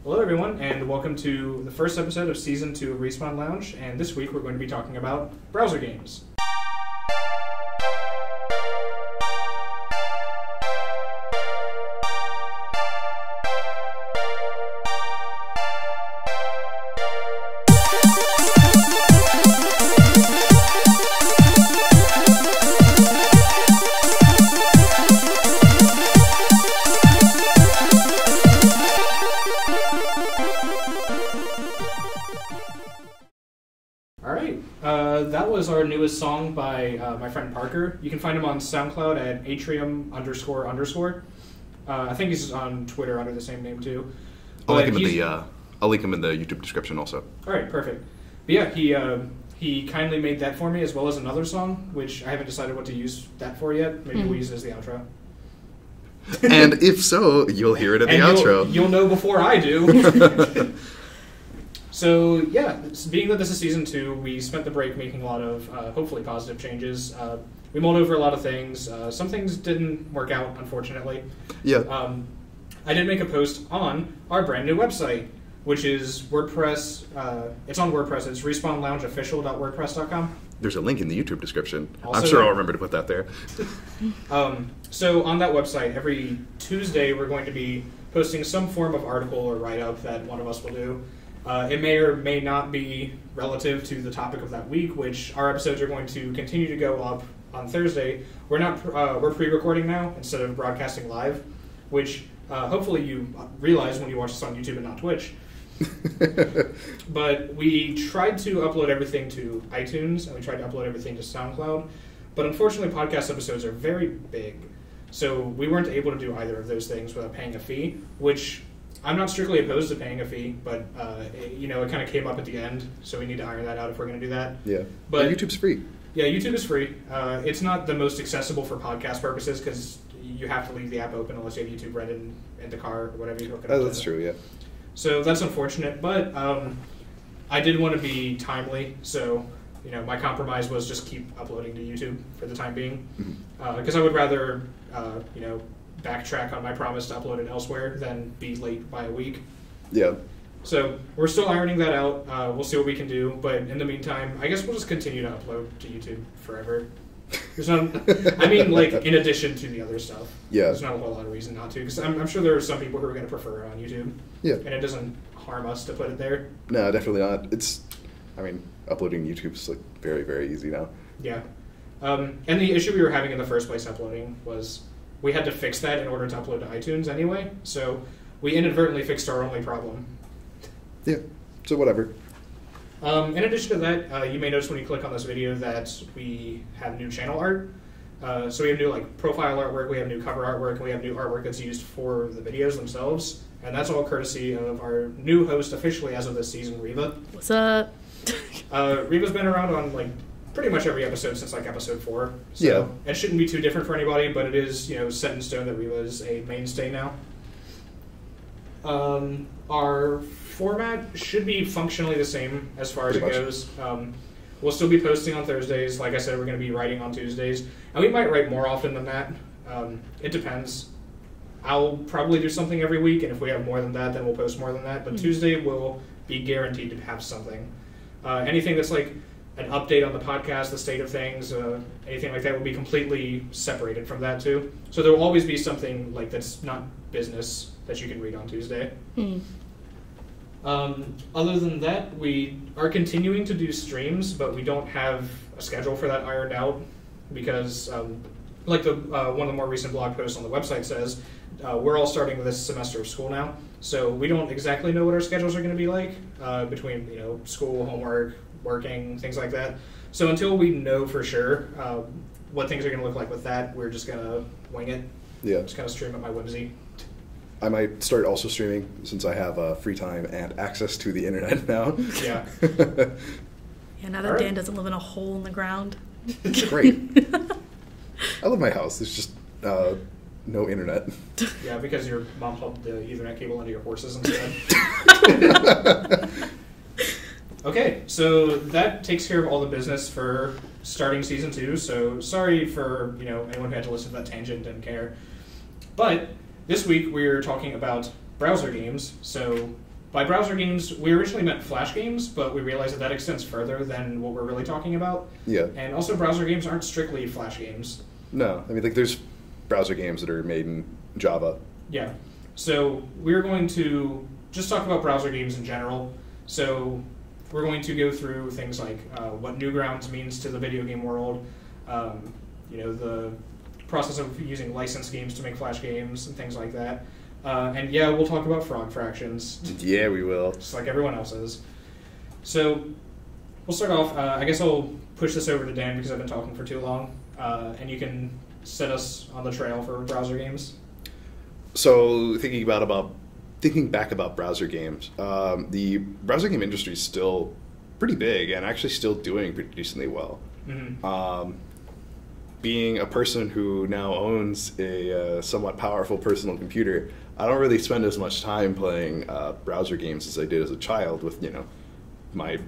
Hello everyone, and welcome to the first episode of Season 2 of Respawn Lounge, and this week we're going to be talking about browser games. That was our newest song by my friend Parker. You can find him on SoundCloud at atrium__. I think he's on Twitter under the same name too. I'll link him in the YouTube description also. All right, perfect. But yeah, he kindly made that for me as well as another song, which I haven't decided what to use that for yet. Maybe we'll use it as the outro. And if so, you'll hear it at the outro. You'll know before I do. So, yeah, being that this is Season 2, we spent the break making a lot of, hopefully, positive changes. We mulled over a lot of things. Some things didn't work out, unfortunately. Yeah. I did make a post on our brand new website, which is WordPress. It's on WordPress. It's respawnloungeofficial.wordpress.com. There's a link in the YouTube description. Also, I'm sure I'll remember to put that there. So, on that website, every Tuesday, we're going to be posting some form of article or write-up that one of us will do. It may or may not be relative to the topic of that week, which our episodes are going to continue to go up on Thursday. We're pre-recording now instead of broadcasting live, which hopefully you realize when you watch this on YouTube and not Twitch. But we tried to upload everything to iTunes, and we tried to upload everything to SoundCloud, but unfortunately podcast episodes are very big, so we weren't able to do either of those things without paying a fee, which I'm not strictly opposed to paying a fee, but it kind of came up at the end, so we need to iron that out if we're going to do that. Yeah, but YouTube's free. Yeah, YouTube is free. It's not the most accessible for podcast purposes because you have to leave the app open unless you have YouTube Red in the car or whatever you hook it up. Oh, that's true. Yeah. So that's unfortunate, but I did want to be timely, so my compromise was just keep uploading to YouTube for the time being, because I would rather backtrack on my promise to upload it elsewhere than be late by a week. Yeah. So we're still ironing that out. We'll see what we can do, but in the meantime, I guess we'll just continue to upload to YouTube forever. There's not, in addition to the other stuff. Yeah. There's not a whole lot of reason not to, because I'm sure there are some people who are going to prefer it on YouTube. Yeah. And it doesn't harm us to put it there. No, definitely not. Uploading YouTube's very, very easy now. Yeah. And the issue we were having in the first place uploading was we had to fix that in order to upload to iTunes anyway, so we inadvertently fixed our only problem. Yeah, so whatever. In addition to that, you may notice when you click on this video that we have new channel art. So we have new profile artwork, we have new cover artwork, and we have new artwork that's used for the videos themselves. And that's all courtesy of our new host officially as of this season, Reva. What's up? Reva's been around on pretty much every episode since episode 4. So yeah. It shouldn't be too different for anybody, but it is set in stone that Reva is a mainstay now. Our format should be functionally the same as far as it goes. We'll still be posting on Thursdays. Like I said, we're going to be writing on Tuesdays. And we might write more often than that. It depends. I'll probably do something every week, and if we have more than that, then we'll post more than that. But Tuesday will be guaranteed to have something. Anything that's an update on the podcast, the state of things, anything like that will be completely separated from that too. So there will always be something that's not business that you can read on Tuesday. Other than that, we are continuing to do streams, but we don't have a schedule for that ironed out because, one of the more recent blog posts on the website says, we're all starting this semester of school now, so we don't exactly know what our schedules are going to be like between school, homework, working, things like that. So until we know for sure what things are going to look like with that, we're just going to wing it. Yeah. Just kind of stream at my whimsy. I might start also streaming since I have free time and access to the internet now. Yeah. Yeah, now that Dan doesn't live in a hole in the ground. Great. I love my house. There's just no internet. Yeah, because your mom plugged the Ethernet cable into your horses instead. Okay, so that takes care of all the business for starting Season 2, so sorry for anyone who had to listen to that tangent and didn't care. But this week we're talking about browser games, so By browser games, we originally meant Flash games, but we realized that extends further than what we're really talking about. Yeah. And also, browser games aren't strictly Flash games. No, I mean, like, there's browser games that are made in Java. Yeah. So we're going to just talk about browser games in general. So we're going to go through things like what Newgrounds means to the video game world, the process of using licensed games to make Flash games and things like that. And yeah, we'll talk about frog fractions. Yeah, we will. Just like everyone else is. So we'll start off. I guess I'll push this over to Dan because I've been talking for too long. And you can set us on the trail for browser games. So thinking back about browser games, the browser game industry is still pretty big and actually still doing pretty decently well. Mm-hmm. Being a person who now owns a somewhat powerful personal computer, I don't really spend as much time playing browser games as I did as a child with, my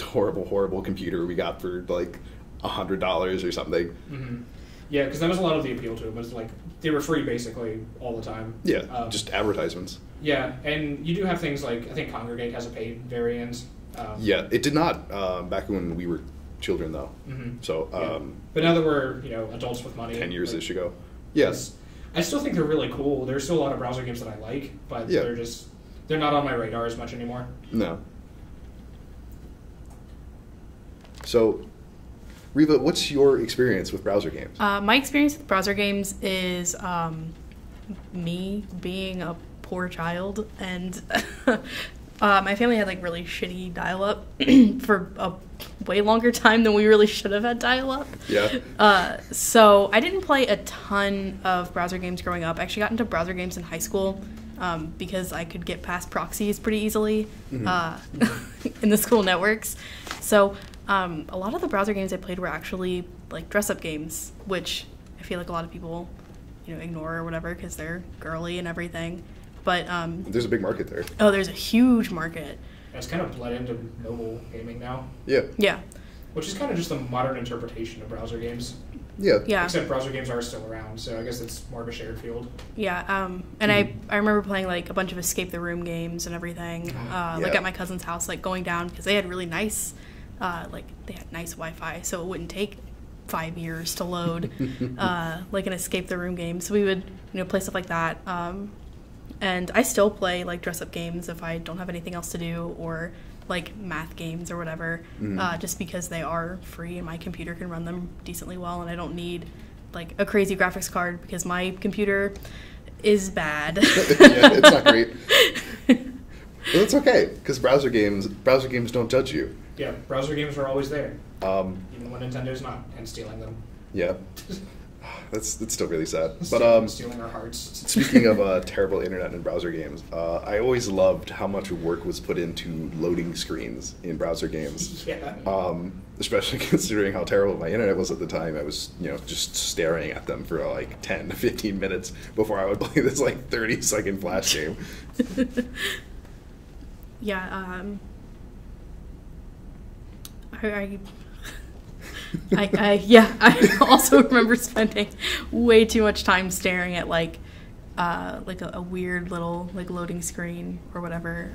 horrible computer we got for like $100 or something. Mm-hmm. Yeah, because that was a lot of the appeal to it, was like they were free basically all the time. Yeah, just advertisements. Yeah, and you do have things like, I think Congregate has a paid variant. Yeah, it did not back when we were children though. Mm-hmm. So, yeah. But now that we're adults with money, 10 years ish ago. Yes, I still think they're really cool. There's still a lot of browser games that I like, but they're not on my radar as much anymore. No. So, Reva, what's your experience with browser games? My experience with browser games is me being a poor child, and my family had like really shitty dial-up for a way longer time than we really should have had dial-up. Yeah. So I didn't play a ton of browser games growing up. I actually got into browser games in high school because I could get past proxies pretty easily in the school networks. So a lot of the browser games I played were actually like dress-up games, which I feel like a lot of people, ignore or whatever because they're girly and everything. But there's a big market there. Oh, there's a huge market. It's kind of bled into mobile gaming now. Yeah. Yeah. Which is kind of just a modern interpretation of browser games. Yeah. Yeah. Except browser games are still around, so I guess it's more of a shared field. Yeah. And I remember playing like a bunch of escape the room games and everything. Like at my cousin's house, like going down because they had really nice, they had nice Wi-Fi, so it wouldn't take 5 years to load, like an escape the room game. So we would, play stuff like that. And I still play like dress-up games if I don't have anything else to do, or like math games or whatever, just because they are free and my computer can run them decently well, and I don't need like a crazy graphics card because my computer is bad. Yeah, it's not great. But that's okay, because browser games don't judge you. Yeah, browser games are always there, even when Nintendo's not, and stealing them. Yeah. That's still really sad. But stealing our hearts. Speaking of terrible internet and browser games, I always loved how much work was put into loading screens in browser games. Yeah. Especially considering how terrible my internet was at the time. I was, just staring at them for like 10 to 15 minutes before I would play this like 30-second Flash game. Yeah. I also remember spending way too much time staring at like a weird little like loading screen or whatever.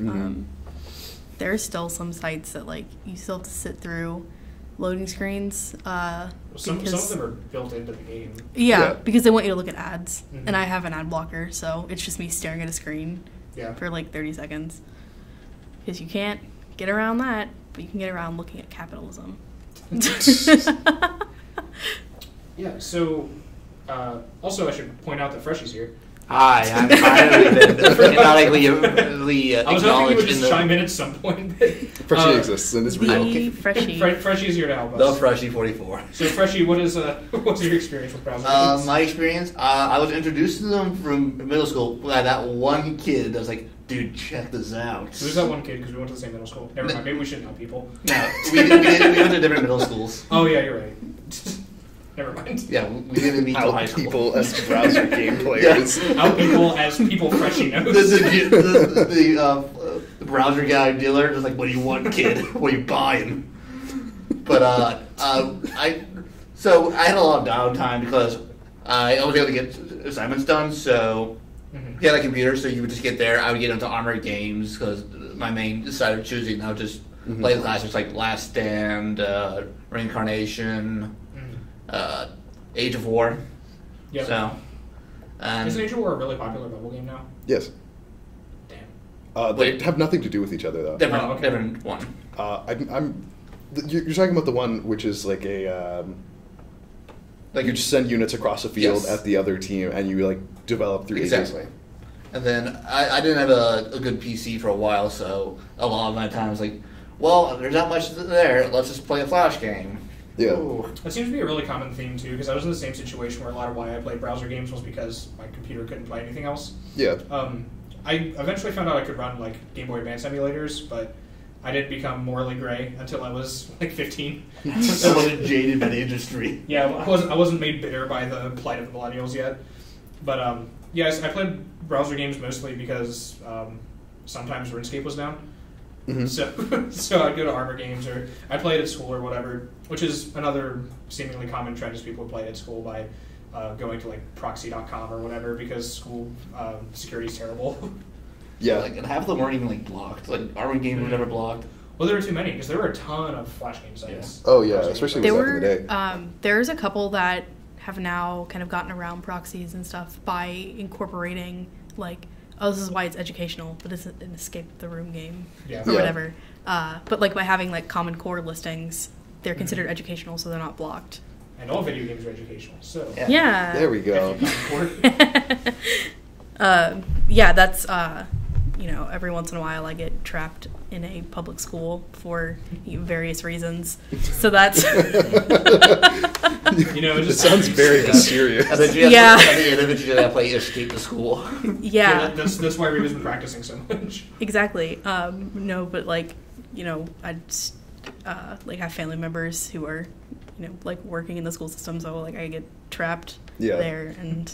There's still some sites that like you still have to sit through loading screens. Some of them are built into the game. Yeah, because they want you to look at ads, and I have an ad blocker, so it's just me staring at a screen for like 30 seconds. Because you can't get around that, but you can get around looking at capitalism. Yeah, so also I should point out that Freshy's here. Hi, I'm canonically I was hoping you would just chime in at some point. Freshie exists and is real. Freshie. Freshie's here to help us. The Freshie 44. So Freshie, what's your experience with browser games? My experience, I was introduced to them from middle school by that one kid that was like, dude, check this out. Who's that one kid? Because we went to the same middle school. Never mind. Maybe we shouldn't help people. No, we went to different middle schools. Oh, yeah, you're right. Never mind. Yeah, we didn't meet till high school. People as browser game players. Out people as people Freshie knows. The browser guy dealer is like, what do you want, kid? What are you buying? But I had a lot of downtime because I was able to get assignments done, so he had a computer, so you would just get there. I would get into Armored Games because my main side of choosing. I would just play the classics like Last Stand, Reincarnation, Age of War. Yep. So, is Age of War a really popular mobile game now? Yes. Damn. They have nothing to do with each other, though. Different one. You're talking about the one which is like a like you just send units across a field at the other team, and you like develop through exactly. ages. And then I didn't have a good PC for a while, so a lot of my time was like, well, there's not much there. Let's just play a Flash game. Yeah. Ooh. That seems to be a really common theme too, because I was in the same situation where a lot of why I played browser games was because my computer couldn't play anything else. Yeah. I eventually found out I could run like Game Boy Advance emulators, but I didn't become morally gray until I was like 15. I wasn't jaded by the industry. Yeah, I wasn't made bitter by the plight of the millennials yet. But yes, I played browser games mostly because sometimes RuneScape was down. Mm-hmm. So I'd go to Armor Games, or I played at school or whatever, which is another seemingly common trend, is people play at school by going to like proxy.com or whatever, because school security is terrible. Yeah. Like, and half of them weren't even like blocked. Like Armored Games were never blocked. Well, there were too many, because there were a ton of Flash game sites. Oh yeah, especially There back in the were day. there's a couple that have now kind of gotten around proxies and stuff by incorporating like, oh, this is why it's educational, but it's an escape the room game or whatever. But like by having like Common Core listings, they're considered educational, so they're not blocked. And all video games are educational, so Yeah. There we go. That's every once in a while I get trapped in a public school for various reasons. So that's it sounds very mysterious. And then you have at the end of it, you gotta play Escape the School. Yeah. That's why Reba's been practicing so much. Exactly. No, but like, I just like have family members who are, like working in the school system, so like I get trapped there, and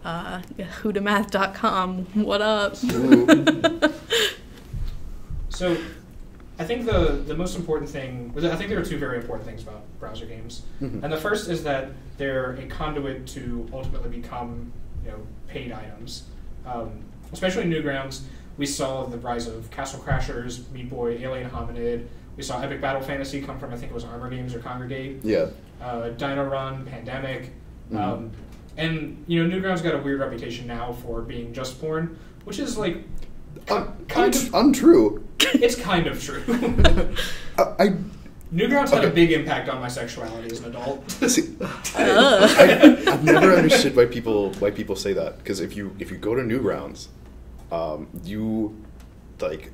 whodamath.com, what up? So I think the most important thing, I think there are two very important things about browser games. Mm-hmm. And the first is that they're a conduit to ultimately become paid items. Especially in Newgrounds, we saw the rise of Castle Crashers, Meat Boy, Alien Hominid. We saw Epic Battle Fantasy come from, I think it was Armor Games or Congregate. Yeah. Dino Run, Pandemic. Mm-hmm. And Newgrounds got a weird reputation now for being just porn, which is like kind of untrue. It's kind of true. Newgrounds had a big impact on my sexuality as an adult. See, I've never understood why people say that, because if you go to Newgrounds, you like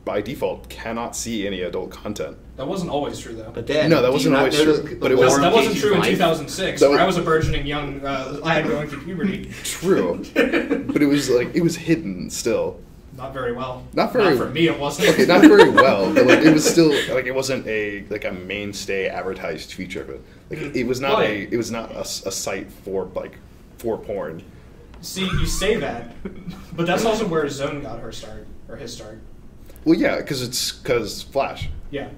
by default cannot see any adult content. That wasn't always true, though. But then, no, that wasn't always true. But it was. That wasn't true in 2006, where I was a burgeoning young lad going through puberty. True, but it was hidden still. Not very well. Not for me, it wasn't. Okay, not very well, but like it was still like it wasn't a mainstay advertised feature of it. Like it was not a site for porn. See, you say that, but that's also where Zone got his start. Well, yeah, because Flash. Yeah.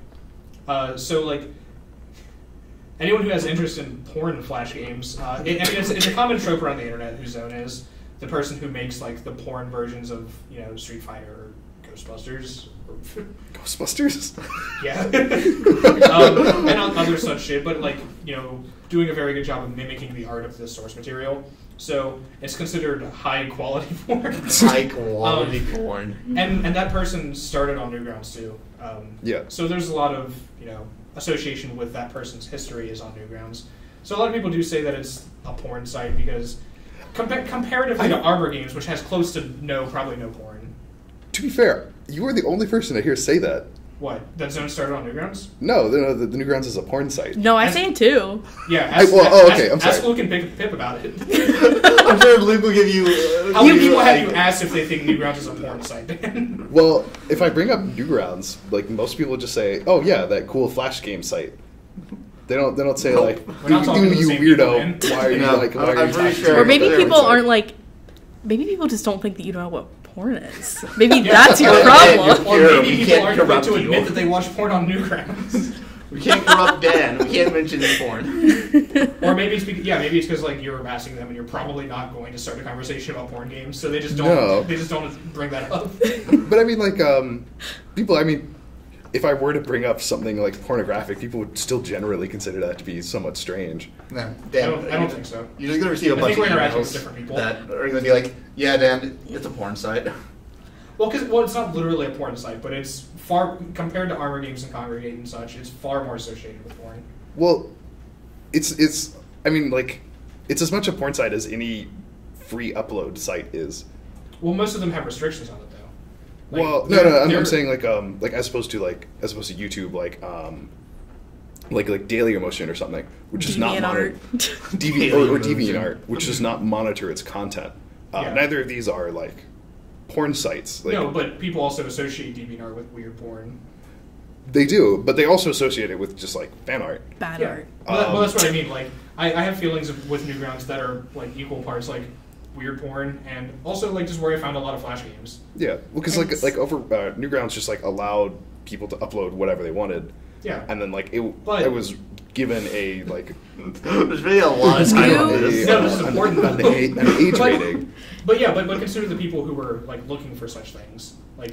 So like anyone who has interest in porn Flash games, it's a common trope around the internet who Zone is. The person who makes like the porn versions of Street Fighter or Ghostbusters. Ghostbusters? Yeah. And other such shit, but like doing a very good job of mimicking the art of the source material. So it's considered high quality porn. High quality porn. And that person started on Newgrounds too. Yeah. So there's a lot of association with that person's history is on Newgrounds. So a lot of people do say that it's a porn site because comparatively to Armor Games, which has close to probably no porn. To be fair, you are the only person I hear say that. What? That Zone started on Newgrounds? No, the Newgrounds is a porn site. No, I say it too. Yeah. I'm sorry. Ask Luke and Pip about it. I'm sure Luke will give you... How many people have you asked if they think Newgrounds is a porn site, Dan? Well, if I bring up Newgrounds, like most people just say, "Oh yeah, that cool Flash game site." They don't say like, We're not talking to the you same weirdo. people, Why are you why are you talking to Or me maybe about people that aren't website? like. Maybe people just don't think that you know what porn is. Maybe that's your problem. Or maybe people aren't quick to admit that they watch porn on Newgrounds. We can't corrupt Dan. We can't mention any porn. Or maybe it's because like you're asking them and you're probably not going to start a conversation about porn games, so they just don't. No. They just don't bring that up. But I mean, like, people. I mean, if I were to bring up something like pornographic, people would still generally consider that to be somewhat strange. No, Dan, I don't think so. You're just gonna receive a bunch of interacting with emails different people that are gonna be like, "Yeah, Dan, it's a porn site." Well, it's not literally a porn site, but it's far compared to Armor Games and Congregate and such. It's far more associated with porn. Well, it's. I mean, like, it's as much a porn site as any free upload site is. Well, most of them have restrictions on it, though. Like, well, no, I'm saying like as opposed to YouTube, like Daily Emotion or something, which is not monitor DeviantArt, which does not monitor its content. Neither of these are like porn sites. Like, no, but people also associate DeviantArt with weird porn. They do, but they also associate it with just like fan art, bad art. Well, that's what I mean. Like, I have feelings with Newgrounds that are like equal parts like weird porn and also like just where I found a lot of Flash games. Yeah, well, because like over Newgrounds just like allowed people to upload whatever they wanted. Yeah, and then like it was given a like there's really a lot of time on this. No, this is important. An age rating. But consider the people who were like looking for such things, like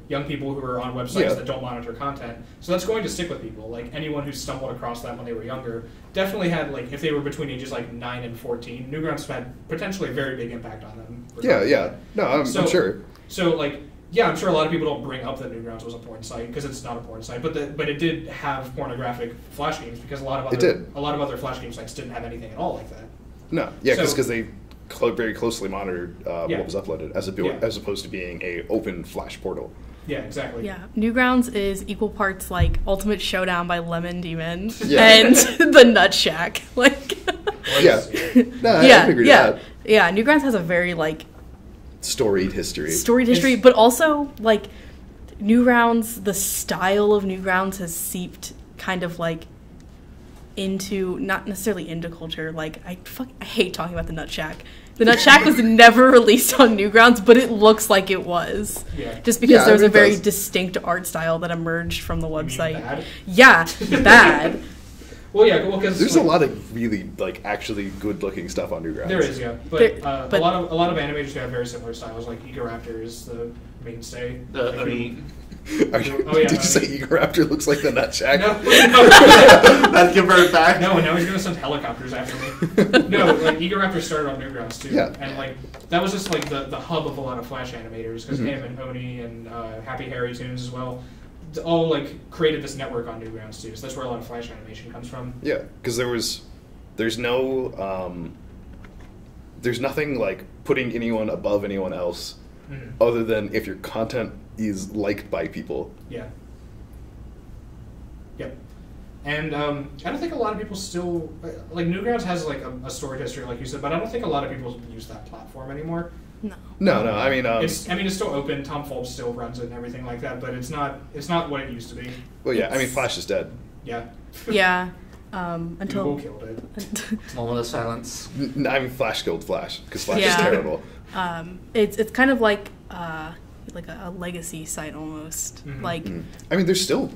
young people who are on websites that don't monitor content. So that's going to stick with people. Like anyone who stumbled across that when they were younger definitely had like if they were between ages like 9 and 14, Newgrounds had potentially a very big impact on them. Yeah. No, I'm sure. So like. Yeah, I'm sure a lot of people don't bring up that Newgrounds was a porn site because it's not a porn site, but it did have pornographic Flash games because a lot of other Flash game sites didn't have anything at all like that. No, yeah, because they very closely monitored what was uploaded as opposed to being a open Flash portal. Yeah, exactly. Yeah, Newgrounds is equal parts like Ultimate Showdown by Lemon Demon and the Nut Shack. Like, I figured that. Yeah, Newgrounds has a very like. Storied history, but also like Newgrounds, the style of Newgrounds has seeped kind of like into not necessarily into culture. Like I hate talking about the Nut Shack. The Nut Shack was never released on Newgrounds, but it looks like it was. Yeah. Just because there was a very distinct art style that emerged from the website. Bad? Yeah, bad. Well, yeah, because there's a lot of really like actually good-looking stuff on Newgrounds. There is, yeah, but a lot of animators who have very similar styles, like Egoraptor is the mainstay. Did you say Egoraptor looks like the Nut Shack? No. Let's convert back. No, now he's gonna send helicopters after me. No, like Egoraptor started on Newgrounds too, and like that was just like the hub of a lot of Flash animators because him and Oni and Happy Harry Tunes as well. All like created this network on Newgrounds too, so that's where a lot of Flash animation comes from. Yeah, because there's nothing like putting anyone above anyone else, other than if your content is liked by people. Yeah. Yep. And I don't think a lot of people still like Newgrounds has like a storied history, like you said, but I don't think a lot of people use that platform anymore. No. I mean, it's still open. Tom Fulp still runs it and everything like that, but it's not what it used to be. Well, yeah. I mean, Flash is dead. Yeah. Yeah. Until Google killed it. Moment of silence. I mean, Flash killed Flash because Flash is terrible. It's kind of like a legacy site almost. Like, I mean, there's still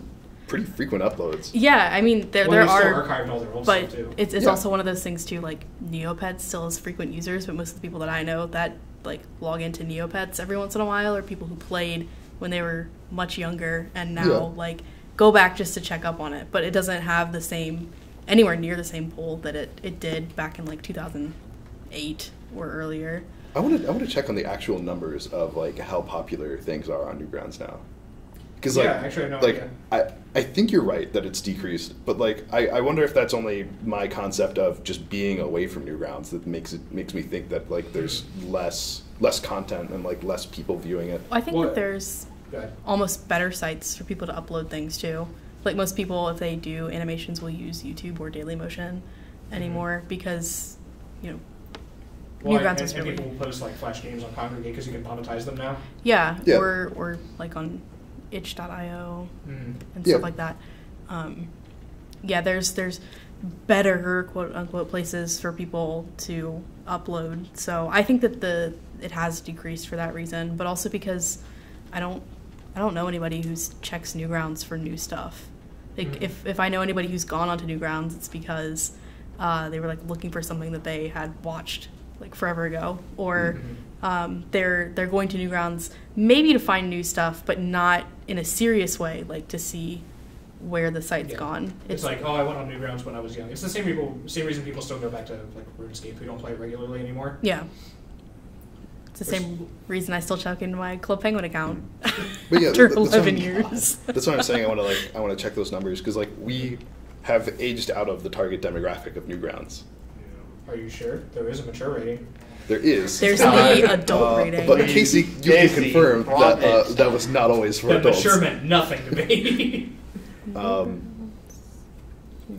pretty frequent uploads. Yeah, I mean there are still archived all their old but stuff too. It's also one of those things too. Like Neopets still has frequent users, but most of the people that I know that like log into Neopets every once in a while are people who played when they were much younger and now like go back just to check up on it. But it doesn't have the same anywhere near the same pull that it did back in like 2008 or earlier. I want to check on the actual numbers of like how popular things are on Newgrounds now. Because actually, I have no idea. I think you're right that it's decreased, but like I wonder if that's only my concept of just being away from Newgrounds that makes me think that like there's less content and like less people viewing it. I think that there's almost better sites for people to upload things to. Like most people, if they do animations, will use YouTube or Dailymotion anymore because Newgrounds is really. And people post like Flash games on Congregate because you can monetize them now. Yeah. Or like on itch.io and stuff like that. There's better quote unquote places for people to upload. So I think that it has decreased for that reason, but also because I don't know anybody who checks Newgrounds for new stuff. Like if I know anybody who's gone onto Newgrounds, it's because they were like looking for something that they had watched like forever ago, or they're going to Newgrounds maybe to find new stuff, but not in a serious way, like to see where the site's gone. It's like, oh, I went on Newgrounds when I was young. It's the same reason people still go back to like RuneScape who don't play it regularly anymore. Yeah. It's the same reason I still check into my Club Penguin account But yeah, after 11 years. That's what I'm saying. I want to check those numbers because like we have aged out of the target demographic of Newgrounds. Are you sure? There is a mature rating. There is. There's the adult rating. But Casey, you can confirm that that was not always for adults. Mature meant nothing to me.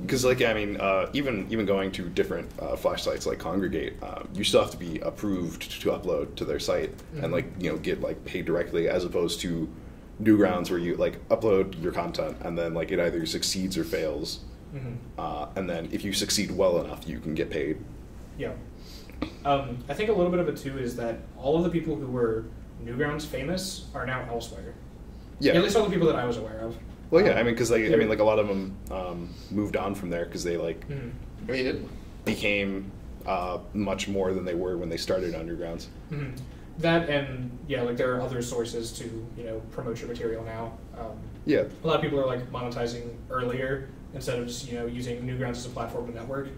Because like I mean, even going to different Flash sites like Congregate, you still have to be approved to upload to their site and like get like paid directly, as opposed to Newgrounds where you like upload your content and then like it either succeeds or fails, and then if you succeed well enough, you can get paid. Yeah. I think a little bit of it too is that all of the people who were Newgrounds famous are now elsewhere. Yeah. At least all the people that I was aware of. Well, yeah, I mean, because like a lot of them moved on from there because they like became much more than they were when they started on Newgrounds. That and like there are other sources to promote your material now. Yeah, a lot of people are like monetizing earlier instead of just using Newgrounds as a platform to network,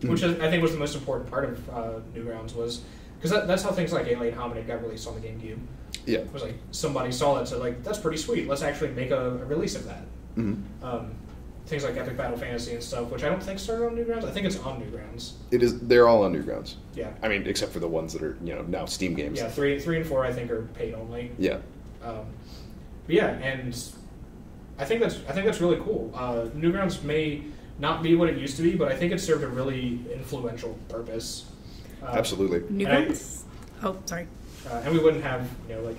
which I think was the most important part of Newgrounds, was because that's how things like Alien Hominid got released on the GameCube. Yeah, it was like somebody saw that, so like that's pretty sweet. Let's actually make a release of that. Things like Epic Battle Fantasy and stuff, which I don't think started on Newgrounds. I think it's on Newgrounds. It is. They're all on Newgrounds. Yeah. I mean, except for the ones that are now Steam games. Yeah, 3 and 4 I think are paid only. Yeah. But yeah, and I think that's really cool. Newgrounds may not be what it used to be, but I think it served a really influential purpose. Absolutely. Newgrounds? Oh, sorry. And we wouldn't have like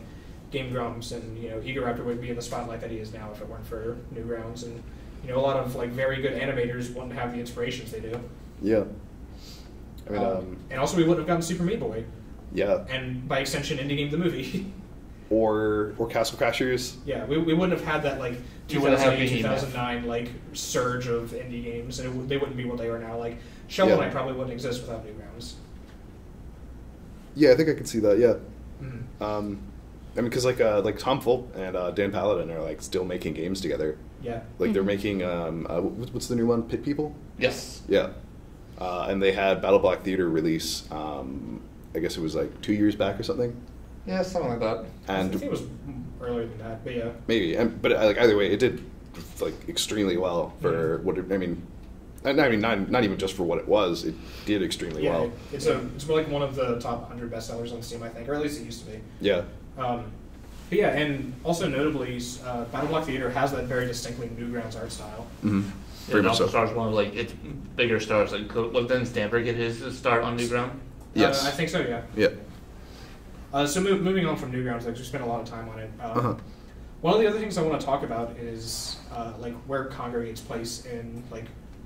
Game Grumps and Egoraptor would be in the spotlight that he is now if it weren't for Newgrounds, and a lot of like very good animators wouldn't have the inspirations they do. Yeah. I mean, and also we wouldn't have gotten Super Meat Boy. Yeah. And by extension, Indie Game the movie. or Castle Crashers. Yeah, we wouldn't have had that like 2008, 2009 like surge of indie games, and they wouldn't be what they are now. Like Shovel Knight probably wouldn't exist without Newgrounds. Yeah, I think I can see that. Yeah. I mean, because like Tom Fulp and Dan Paladin are like still making games together. Yeah. Like they're making what's the new one? Pit People. Yes. Yeah. And they had Battle Block Theater release. I guess it was like 2 years back or something. Yeah, something like that. And I think it was earlier than that, but yeah. Maybe, but like either way, it did like extremely well for what it, I mean, not even just for what it was. It did extremely well. It's like one of the top 100 bestsellers on Steam, I think, or at least it used to be. Yeah. But yeah, and also notably, Battle Block Theater has that very distinctly Newgrounds art style. Very much so. Stars one of like its bigger stars. Like, didn't Stanford get his start on Newgrounds? Yes, I think so. Yeah. Yeah. So moving on from Newgrounds, like we spent a lot of time on it. One of the other things I want to talk about is like where Congregate's place in like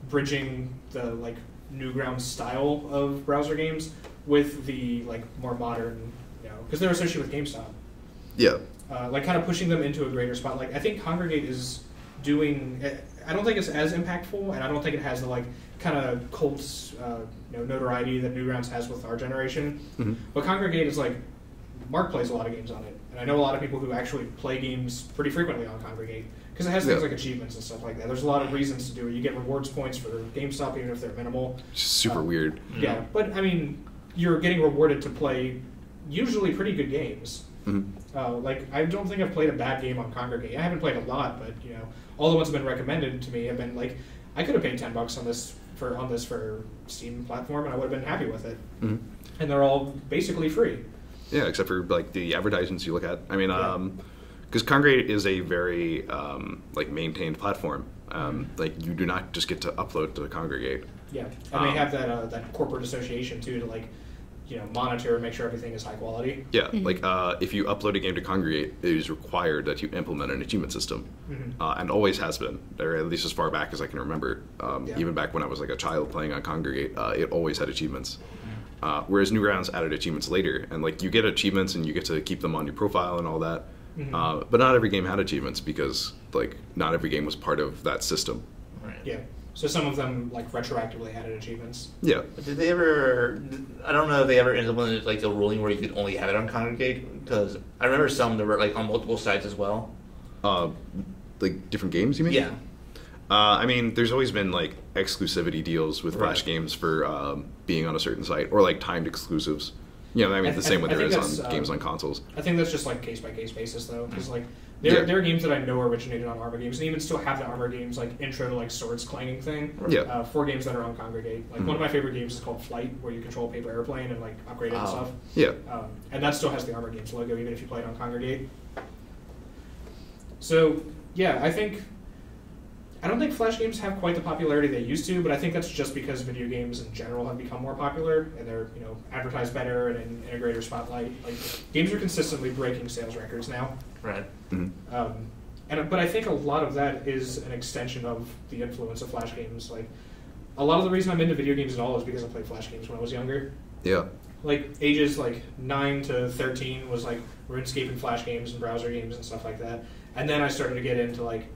bridging the like Newgrounds style of browser games with the like more modern, because they're associated with GameStop. Yeah. Like kind of pushing them into a greater spot. Like I think Congregate is doing. I don't think it's as impactful, and I don't think it has the like kind of cult notoriety that Newgrounds has with our generation. But Congregate is like, Mark plays a lot of games on it, and I know a lot of people who actually play games pretty frequently on Congregate because it has things like achievements and stuff like that. There's a lot of reasons to do it. You get rewards points for GameStop even if they're minimal. Super weird. Yeah, but I mean, you're getting rewarded to play usually pretty good games. Like I don't think I've played a bad game on Congregate. I haven't played a lot, but all the ones that have been recommended to me have been like, I could have paid $10 on this for Steam platform, and I would have been happy with it. And they're all basically free. Yeah, except for like the advertisements you look at. I mean, because Congregate is a very like maintained platform. Like you do not just get to upload to Congregate. Yeah, and they have that corporate association too to like monitor and make sure everything is high quality. Yeah, like if you upload a game to Congregate, it is required that you implement an achievement system, and always has been, or at least as far back as I can remember. Even back when I was like a child playing on Congregate, it always had achievements. Whereas Newgrounds added achievements later, and like you get achievements and you get to keep them on your profile and all that. but not every game had achievements because like not every game was part of that system. Right. Yeah. So some of them like retroactively added achievements. Yeah. But did they ever? I don't know if they ever implemented like a ruling where you could only have it on Congregate, because I remember some that were like on multiple sites as well. Like different games, you mean? Yeah. I mean, there's always been like exclusivity deals with Flash games for being on a certain site, or like timed exclusives. You know, I mean, the same way there is on games on consoles. I think that's just like case by case basis though, because like there are games that I know originated on Armor Games, and even still have the Armor Games like intro to like swords clanging thing. Yeah. 4 games that are on Congregate. Like one of my favorite games is called Flight, where you control a paper airplane and like upgrade it and stuff. Yeah. And that still has the Armor Games logo, even if you play it on Congregate. So yeah, I don't think Flash games have quite the popularity they used to, but I think that's just because video games in general have become more popular and they're, you know, advertised better and in a greater spotlight. Like games are consistently breaking sales records now. Right. But I think a lot of that is an extension of the influence of Flash games. Like a lot of the reason I'm into video games at all is because I played Flash games when I was younger. Yeah. Like ages like 9 to 13 was like RuneScape and Flash games and browser games and stuff like that. And then I started to get into like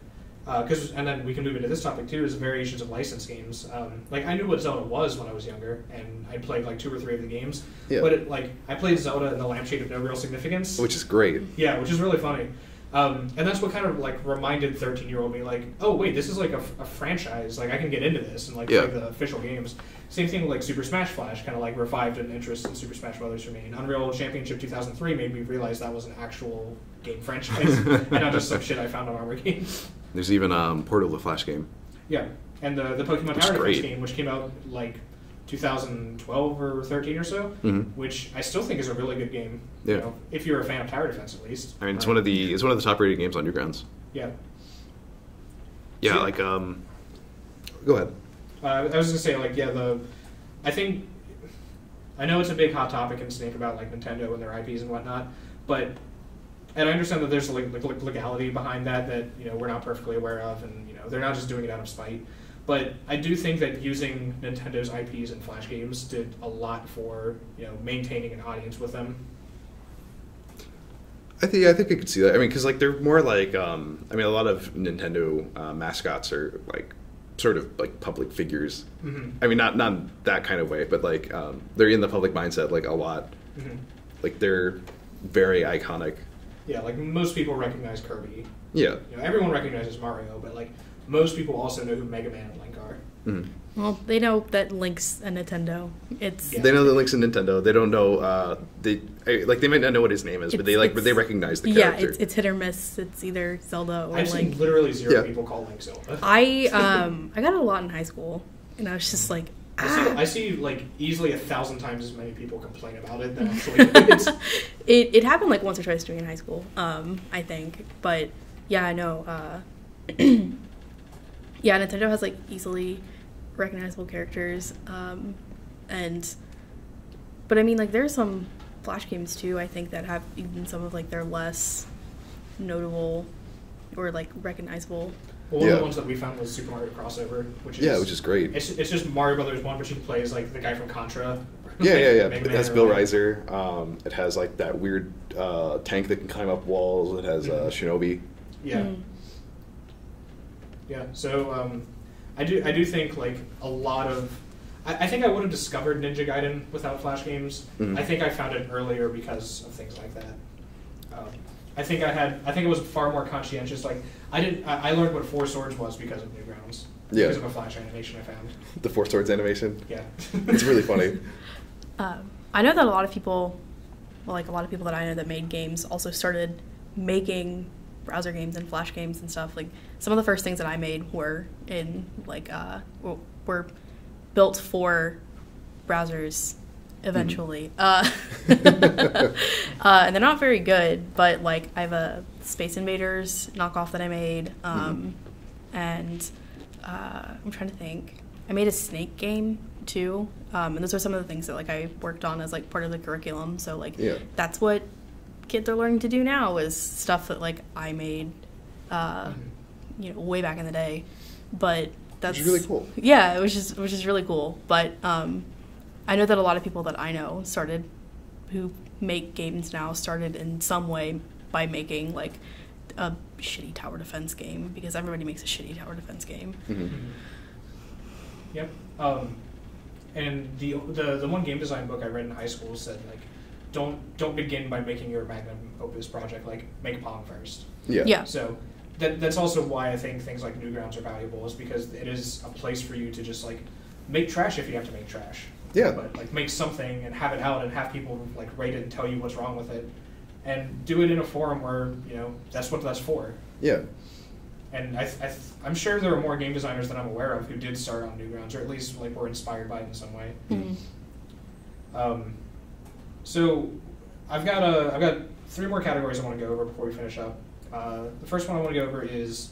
and then we can move into this topic too, is variations of licensed games. Like I knew what Zelda was when I was younger, and I played like 2 or 3 of the games. Yeah. But I played Zelda and the Lampshade of No Real Significance, which is great. Yeah, which is really funny. And that's what kind of like reminded 13-year-old me, like, oh wait, this is like a franchise. Like I can get into this and like play the official games. Same thing with like Super Smash Flash, kind of like revived an interest in Super Smash Brothers for me. And Unreal Championship 2003 made me realize that was an actual game franchise and not just some shit I found on Armor Games. There's even Portal, the Flash game. Yeah, and the Pokemon Tower Defense game, which came out like 2012 or 13 or so, which I still think is a really good game. Yeah. You know, if you're a fan of Tower Defense, at least. I mean, it's one of the top rated games on Newgrounds. Yeah. Yeah, so, like go ahead. I was gonna say like I know it's a big hot topic in Snake about like Nintendo and their IPs and whatnot, but. And I understand that there's like legality behind that you know we're not perfectly aware of, and you know they're not just doing it out of spite. But I do think that using Nintendo's IPs in Flash games did a lot for, you know, maintaining an audience with them. I think I could see that. I mean, because like they're more like I mean, a lot of Nintendo mascots are like sort of like public figures. I mean, not that kind of way, but like they're in the public mindset like a lot. Like they're very iconic. Yeah, like most people recognize Kirby. Yeah. You know, everyone recognizes Mario, but like most people also know who Mega Man and Link are. Well, they know that Link's a Nintendo. They know that Link's a Nintendo. They don't know they might not know what his name is, but they recognize the character. Yeah, it's hit or miss. It's either Zelda or I've Link. seen literally zero people call Link Zelda. I got a lot in high school, and I was just like. I see like easily 1,000 times as many people complain about it than actually. It happened like once or twice during high school, I think. But yeah, I know. Yeah, Nintendo has like easily recognizable characters, but I mean like there are some Flash games too. I think that have even some of like their less notable or like recognizable. Well, one of the ones that we found was Super Mario Crossover, which is great. It's just Mario Brothers 1, but you can play as like the guy from Contra. Yeah. It has Bill Reiser. It has like that weird tank that can climb up walls. It has Shinobi. Yeah. Yeah. So I do think like a lot of I think I would have discovered Ninja Gaiden without Flash games. I think I found it earlier because of things like that. I think it was far more conscientious. Like I learned what Four Swords was because of Newgrounds. Yeah. Because of a Flash animation I found. The Four Swords animation? Yeah. It's really funny. I know that a lot of people that I know that made games also started making browser games and Flash games and stuff. Like some of the first things that I made were in like were built for browsers eventually. And they're not very good, but like I have a Space Invaders knockoff that I made, and I'm trying to think. I made a Snake game too, and those are some of the things that like I worked on as like part of the curriculum. So like that's what kids are learning to do now is stuff that like I made, way back in the day. But that's which is really cool. Yeah, which is really cool. But I know that a lot of people that I know who make games now started in some way by making like a shitty tower defense game, because everybody makes a shitty tower defense game. Yep. And the one game design book I read in high school said, like, don't begin by making your magnum opus project. Like, make Pong first. Yeah. So that's also why I think things like Newgrounds are valuable, is because it is a place for you to just like make trash if you have to make trash. Yeah. But like make something and have it out and have people like rate it and tell you what's wrong with it, and do it in a forum where that's what that's for. Yeah. And I'm sure there are more game designers than I'm aware of who did start on Newgrounds, or at least like were inspired by it in some way. So I've got 3 more categories I want to go over before we finish up. The first one I want to go over is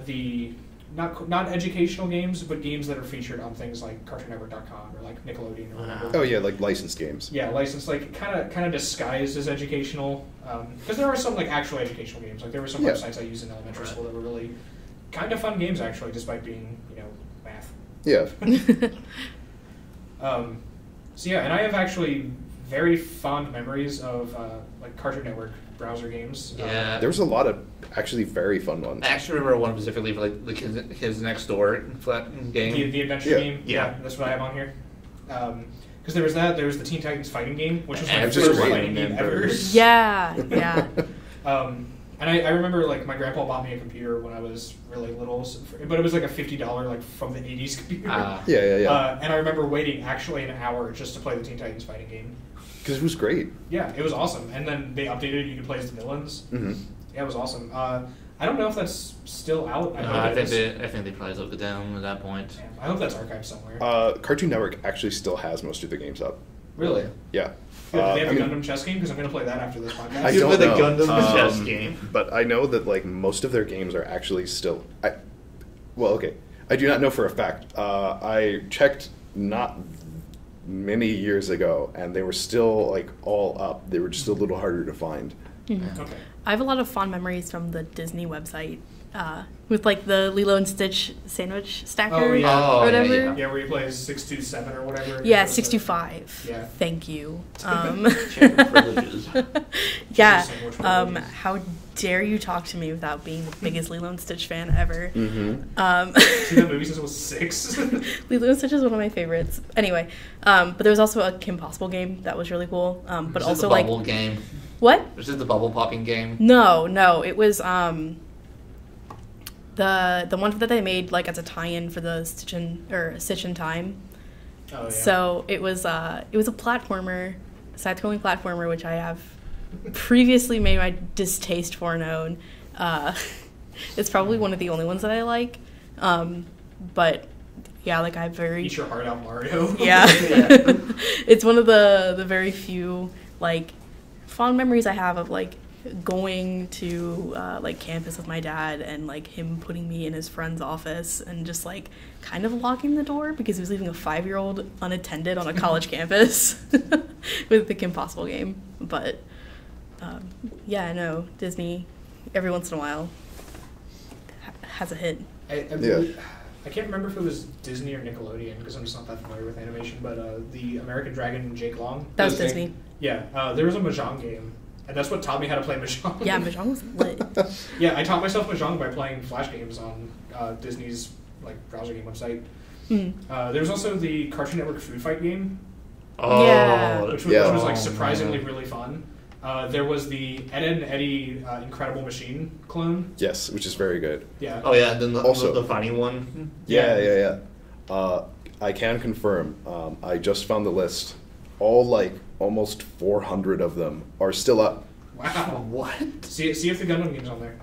the not educational games, but games that are featured on things like CartoonNetwork.com or like Nickelodeon or whatever. Oh yeah, like licensed games. Yeah, licensed, like kind of disguised as educational, because there are some like actual educational games. Like there were some websites I used in elementary school that were really kind of fun games actually, despite being math. Yeah. So yeah, and I have actually very fond memories of like Cartoon Network browser games. Yeah. There was a lot of actually very fun ones. I actually remember one specifically for like the Kids Next Door game. The adventure game. Yeah, that's what I have on here. Because there was the Teen Titans fighting game, which was my first fighting game ever. Yeah. And I remember like my grandpa bought me a computer when I was really little, but it was like a $50 like from the 80s computer. Yeah. And I remember waiting actually an hour just to play the Teen Titans fighting game. Because it was great. Yeah, it was awesome. And then they updated it, you could play as the villains. Yeah, it was awesome. I don't know if that's still out. I think they probably took it down at that point. Yeah, I hope that's archived somewhere. Cartoon Network actually still has most of the games up. Really? Yeah. Do they have a Gundam chess game? Because I'm going to play that after this podcast. I don't know. The Gundam chess game. But I know that like most of their games are actually still. I do not know for a fact. I checked not many years ago, and they were still like all up. They were just a little harder to find. Okay. I have a lot of fond memories from the Disney website with like the Lilo and Stitch sandwich stacker or whatever. Yeah, where you play 627 or whatever. Yeah, 625. Yeah. Thank you. Privileges. Yeah. How dare you talk to me without being the biggest Lilo and Stitch fan ever? Seen that movie since I was 6. Lilo and Stitch is one of my favorites. Anyway, but there was also a Kim Possible game that was really cool. But Was also it the bubble game? What? Was it the bubble popping game? No, it was the one that they made like as a tie-in for the Stitch in Time. Oh, yeah. So it was a platformer, side-scrolling platformer, which I have previously made my distaste for known. It's probably one of the only ones that I like. But yeah, like I very Eat your heart out, Mario. yeah. It's one of the very few like fond memories I have of like going to like campus with my dad and like him putting me in his friend's office and just like kind of locking the door because he was leaving a 5-year-old unattended on a college campus with the Kim Possible game. But yeah, no, Disney every once in a while has a hit. I can't remember if it was Disney or Nickelodeon because I'm just not that familiar with animation, but the American Dragon Jake Long. That was Disney. Yeah, there was a Mahjong game, and that's what taught me how to play Mahjong. Yeah, Mahjong was lit. Yeah, I taught myself Mahjong by playing Flash games on Disney's like browser game website. There was also the Cartoon Network Food Fight game. Which was like surprisingly really fun. There was the Ed, Edd and Eddy Incredible Machine clone. Yes, which is very good. Yeah. Oh yeah, then the funny one. Yeah. I can confirm. I just found the list. All like almost 400 of them are still up. Wow. What? See if the Gundam game's on there.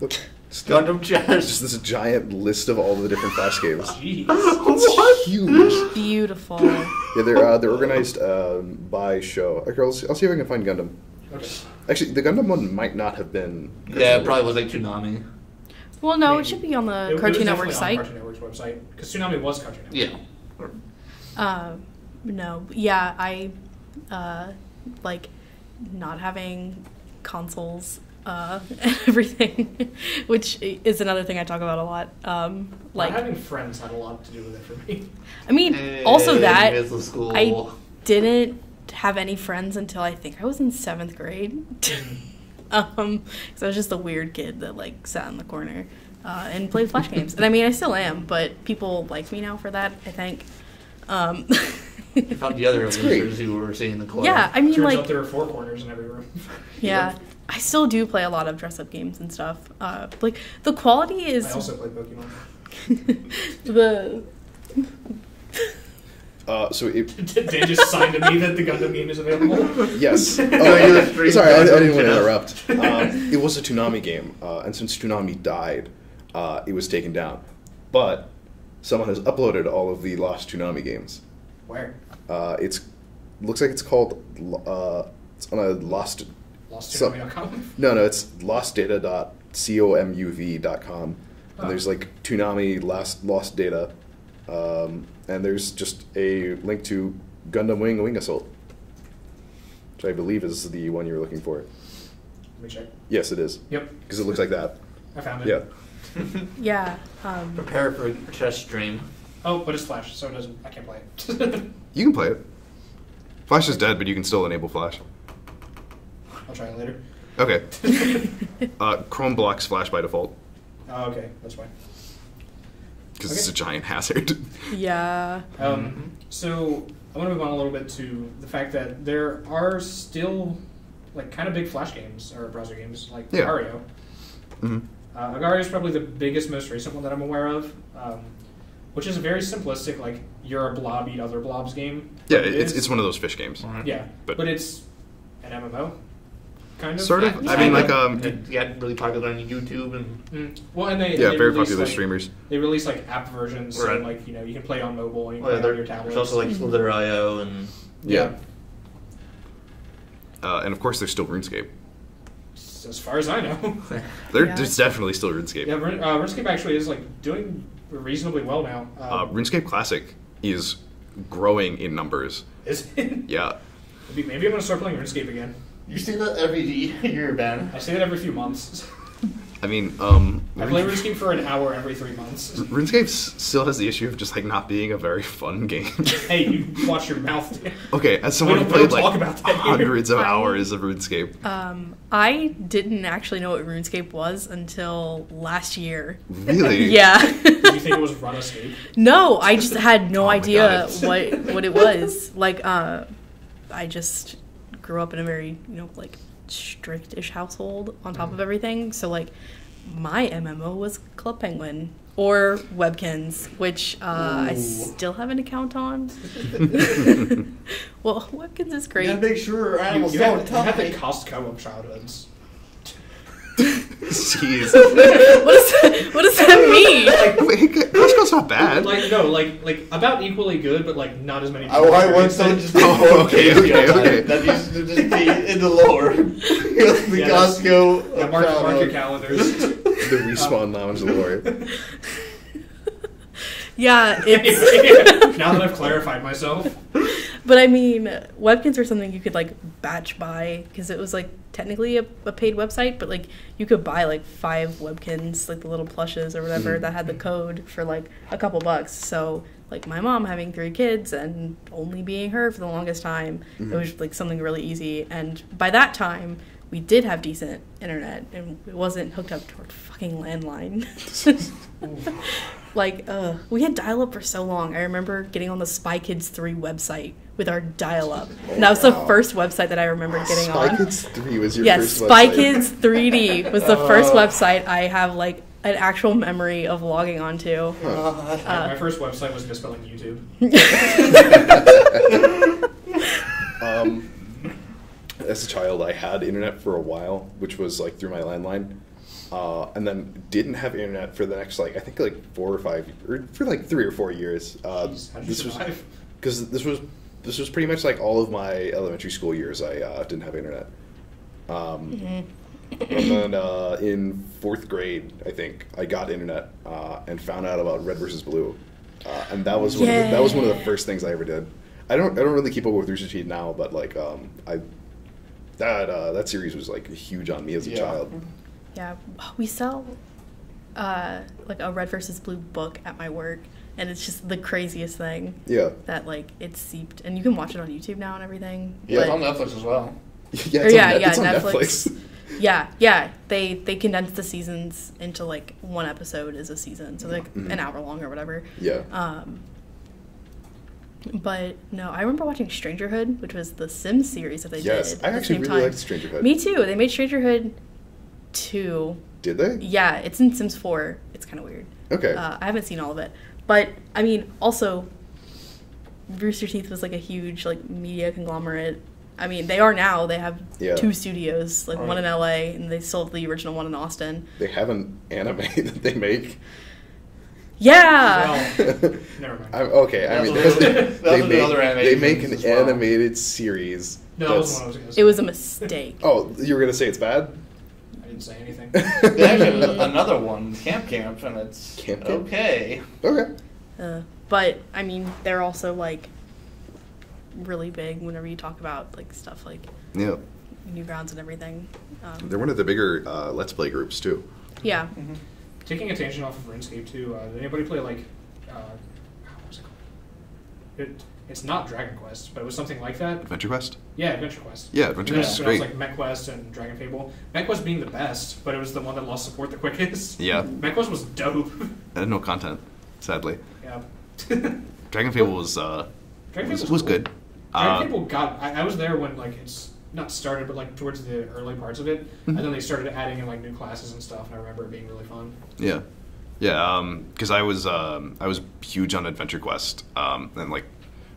Look, Gundam chess. just this giant list of all the different Flash games. Jeez. It's huge. Beautiful. Yeah, they're organized by show. Okay, I'll see if I can find Gundam. Okay. Actually, the Gundam one might not have been. Yeah, it probably was like Toonami. Well, no, it should be on the Cartoon Network site. On Cartoon Network's website because Toonami was Cartoon Network. Yeah. No, yeah, I like not having consoles and everything, which is another thing I talk about a lot. Like not having friends had a lot to do with it for me. I mean, also that school. I didn't have any friends until I think I was in 7th grade. I was just a weird kid that like sat in the corner and played Flash games. And I mean, I still am, but people like me now for that, I think. You found the other losers who were seeing the corner. Yeah, I mean, Turns like out there are 4 corners in every room. yeah. I still do play a lot of dress-up games and stuff. Like the quality is. I also play Pokemon. the. Dan just signed to me that the Gundam game is available. Yes. Sorry, I didn't want to interrupt. It was a Toonami game, and since Toonami died, it was taken down. But someone has uploaded all of the lost Toonami games. Where? Looks like it's called. It's on a lost. LostToonami.com? No, it's lostdata.comUV.com. And there's like Toonami lost data. And there's just a link to Gundam Wing Assault, which I believe is the one you're looking for. Let me check. Yes, it is. Yep. Because it looks like that. I found it. Yeah. Yeah. Prepare for a test stream. Oh, but it's Flash, so I can't play it. You can play it. Flash is dead, but you can still enable Flash. I'll try it later. Okay. Chrome blocks Flash by default. Oh, okay. That's fine. Because it's a giant hazard. Yeah. So I want to move on a little bit to the fact that there are still like kind of big Flash games or browser games like Agario. Mm-hmm. Agario is probably the biggest, most recent one that I'm aware of, which is a very simplistic, like you're a blob eat other blobs game. Yeah, it's one of those fish games. Yeah, but it's an MMO. Kind of. Sort of. Yeah. I mean, like It got really popular on YouTube and. Well, and they very release, popular like, streamers. They release like app versions, so Right. like you can play on mobile, and you can play on your tablet. There's also like Slither.io and. Yeah. And of course, there's still RuneScape. As far as I know. There's definitely still RuneScape. Yeah, RuneScape actually is like doing reasonably well now. RuneScape Classic is growing in numbers. Is it? Yeah. Maybe I'm gonna start playing RuneScape again. You say that every year, Ben. I say that every few months. I mean, I play RuneScape for an hour every 3 months. RuneScape still has the issue of just like not being a very fun game. Hey, you watch your mouth. Okay, as someone who We played don't talk like about that here. hundreds of hours of RuneScape. I didn't actually know what RuneScape was until last year. Really? Yeah. Did you think it was Run Escape? No, I just had no Oh my idea God. what it was. Like, I just grew up in a very, like strict-ish household on top of everything. So, like, my MMO was Club Penguin or Webkins, which I still have an account on. Well, Webkins is great. You gotta make sure You animals have don't the die. Costco of childhoods. Jeez. What does that mean? Wait, Costco's not bad. Like about equally good, but like not as many. I want someone to just be Oh, okay. That needs to just be in the lore. The Yeah, Costco. Yeah, mark your calendars. The Respawn Lounge lore. Yeah, it's... Now that I've clarified myself. But I mean, Webkins were something you could like batch buy because it was like technically a paid website, but like you could buy like 5 Webkins, like the little plushes or whatever that had the code for like a couple bucks. So like my mom having 3 kids and only being her for the longest time, it was like something really easy. And by that time, we did have decent internet and it wasn't hooked up to our fucking landline. Like, we had dial-up for so long. I remember getting on the Spy Kids 3 website with our dial-up. And that was the first website that I remember getting on. Spy Kids 3 was your Yes, first Spy website. Kids 3D was the first website I have, like, an actual memory of logging onto. My first website was misspelling YouTube. As a child, I had internet for a while, which was like through my landline. And then didn't have internet for the next, like, I think like 4 or 5, or for like 3 or 4 years. Jeez, how'd you survive? Because this was pretty much like all of my elementary school years. I didn't have internet. And then in 4th grade, I think I got internet and found out about Red versus Blue, and that was one of the first things I ever did. I don't really keep up with Rooster Teeth now, but like that series was like huge on me as a child. Yeah, we sell like a Red versus Blue book at my work, and it's just the craziest thing. Yeah. That like it's seeped, and you can watch it on YouTube now and everything. Yeah, but, it's on Netflix as well. Yeah, it's on Netflix. Yeah. They condensed the seasons into like one episode is a season, so like an hour long or whatever. Yeah. But no, I remember watching Strangerhood, which was the Sims series that they did. Yes, I actually really liked Strangerhood. Me too. They made Strangerhood 2. Did they? Yeah, it's in Sims 4. It's kind of weird. Okay. I haven't seen all of it. But, I mean, also, Rooster Teeth was like a huge like media conglomerate. I mean, they are now. They have 2 studios, like one in LA, and they still have the original one in Austin. They have an anime that they make. Yeah. Well, never mind. Okay, I mean, they make an animated series. No, that was one I was going to say. It was a mistake. Oh, you were going to say it's bad? I didn't say anything. They actually have another one, Camp, and it's Camp? okay. Okay. But, I mean, they're also, like, really big whenever you talk about, like, stuff like Newgrounds and everything. They're one of the bigger Let's Play groups, too. Yeah. Mm-hmm. Taking a tangent off of RuneScape, too, did anybody play, like, what was it called? It's not Dragon Quest, but it was something like that. Adventure Quest? Yeah, Adventure Quest. Yeah, Adventure Quest is great. It was like MechQuest and Dragon Fable. MechQuest being the best, but it was the one that lost support the quickest. Yeah. MechQuest was dope. I had no content, sadly. Yeah. Dragon Fable was Dragon Fable was cool. good. Dragon Fable got... I was there when, like, it's not started, but, like, towards the early parts of it. And then they started adding in, like, new classes and stuff, and I remember it being really fun. Yeah. Yeah, because I was huge on Adventure Quest, and, like,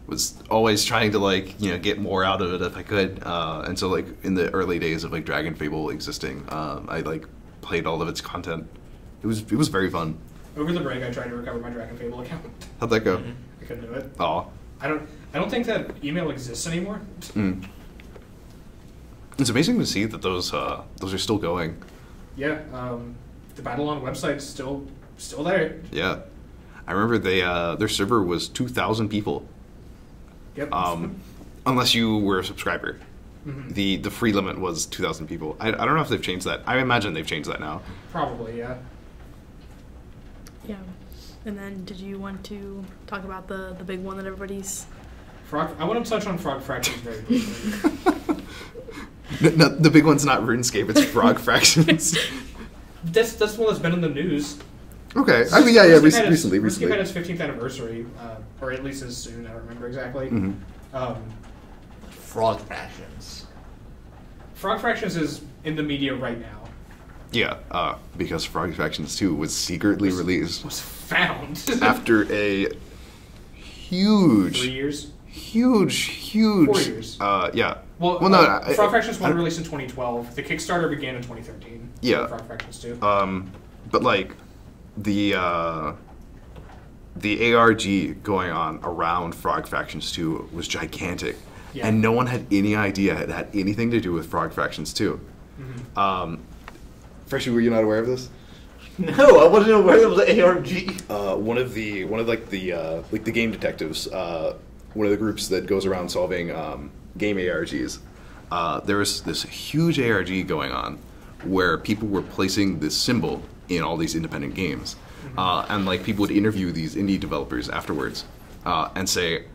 was always trying to, like, get more out of it if I could. And so, like, in the early days of, like, Dragon Fable existing, I, like, played all of its content. It was very fun. Over the break, I tried to recover my Dragon Fable account. How'd that go? I couldn't do it. Aw. I don't think that email exists anymore. It's amazing to see that those are still going. Yeah, the Battlelon website's still there. Yeah, I remember their server was 2,000 people. Yep. Unless you were a subscriber. The free limit was 2,000 people. I don't know if they've changed that. I imagine they've changed that now. Probably, yeah. Yeah. And then, did you want to talk about the big one that everybody's... I want to touch on Frog Fractions very briefly. No, the big one's not RuneScape, it's Frog Fractions. That's the one that's been in the news. Okay. I mean, yeah, recently. RuneScape had its 15th anniversary, or at least as soon, I don't remember exactly. Frog Fractions. Frog Fractions is in the media right now. Yeah, because Frog Fractions 2 was secretly released. Was found. After a huge... 3 years? Huge... 4 years. Yeah. Well, no, Frog Fractions 1 released in 2012. The Kickstarter began in 2013. Yeah. Frog Fractions 2. But, like, the ARG going on around Frog Fractions 2 was gigantic. Yeah. And no one had any idea it had anything to do with Frog Fractions 2. Freshie, were you not aware of this? No, I wasn't aware of the ARG. One of the game detectives, one of the groups that goes around solving game ARGs. There was this huge ARG going on where people were placing this symbol in all these independent games, and like people would interview these indie developers afterwards and say,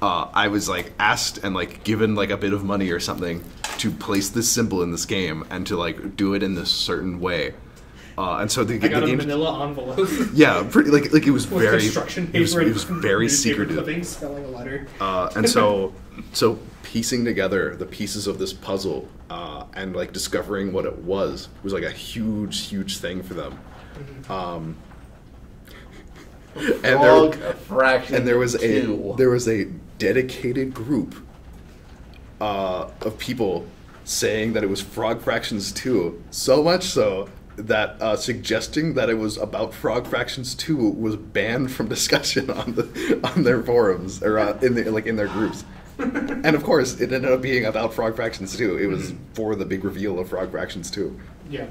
I was like asked and like given like a bit of money or something to place this symbol in this game and to like do it in this certain way. And so the got the a game, manila envelope. Yeah, pretty, like it was with very construction paper it was very secretive. Clippings spelling a letter. And so piecing together the pieces of this puzzle and like discovering what it was like a huge thing for them. And there was a dedicated group of people saying that it was Frog Fractions 2, so much so that suggesting that it was about Frog Fractions 2 was banned from discussion on their forums or in their groups. And of course, it ended up being about Frog Fractions 2. It was for the big reveal of Frog Fractions 2. Yeah.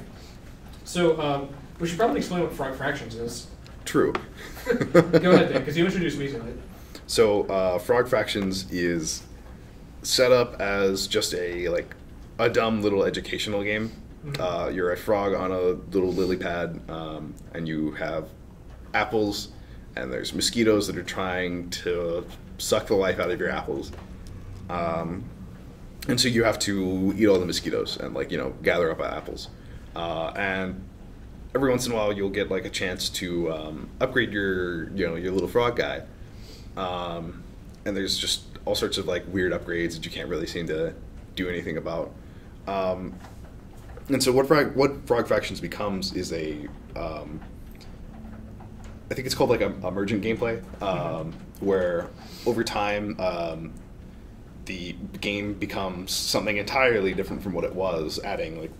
So we should probably explain what Frog Fractions is. True. Go ahead, Dan, because you introduced me to it. So Frog Fractions is set up as just a dumb little educational game. You're a frog on a little lily pad, and you have apples, and there's mosquitoes that are trying to suck the life out of your apples. And so you have to eat all the mosquitoes and, like, gather up apples. And every once in a while you'll get, like, a chance to upgrade your little frog guy. And there's just all sorts of, like, weird upgrades that you can't really seem to do anything about. And so what Frog Fractions becomes is I think it's called, like, emergent gameplay, where over time the game becomes something entirely different from what it was, adding, like,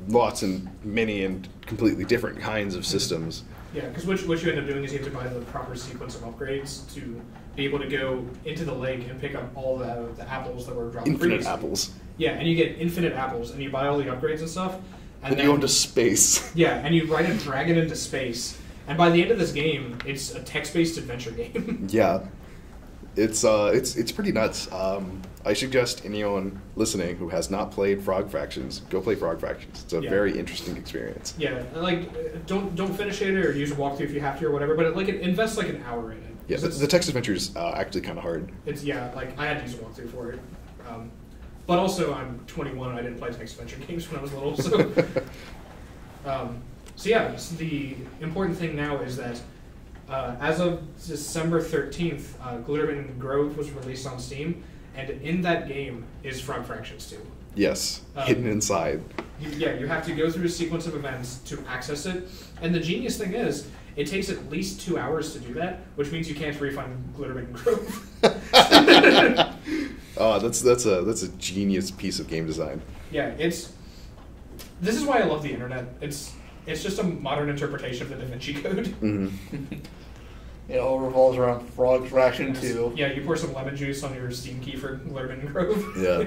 lots and many and completely different kinds of systems. Yeah, because what you end up doing is you have to buy the proper sequence of upgrades to be able to go into the lake and pick up all the apples that were dropped Infinite previously. apples. Yeah, and you get infinite apples, and you buy all the upgrades and stuff. And you go into space. Yeah, and you ride a dragon into space. And by the end of this game, it's a text-based adventure game. Yeah. It's pretty nuts. I suggest anyone listening who has not played Frog Fractions, go play Frog Fractions. It's a very interesting experience. Yeah, like don't finish it or use a walkthrough if you have to or whatever, but invest like an hour in it. Yeah, the text adventure is actually kind of hard. It's like I had to use a walkthrough for it, but also I'm 21 and I didn't play text adventure games when I was little, so. So the important thing now is that as of December 13th, Glitterman Grove was released on Steam, and in that game is Frog Fractions 2. Yes, hidden inside. You have to go through a sequence of events to access it, and the genius thing is, it takes at least 2 hours to do that, which means you can't refund Glitterman Grove. Oh, that's a genius piece of game design. Yeah, this is why I love the internet. It's just a modern interpretation of the Da Vinci Code. Mm-hmm. It all revolves around Frog Fraction 2. Yeah, you pour some lemon juice on your Steam key for Glitterman Grove. Yeah,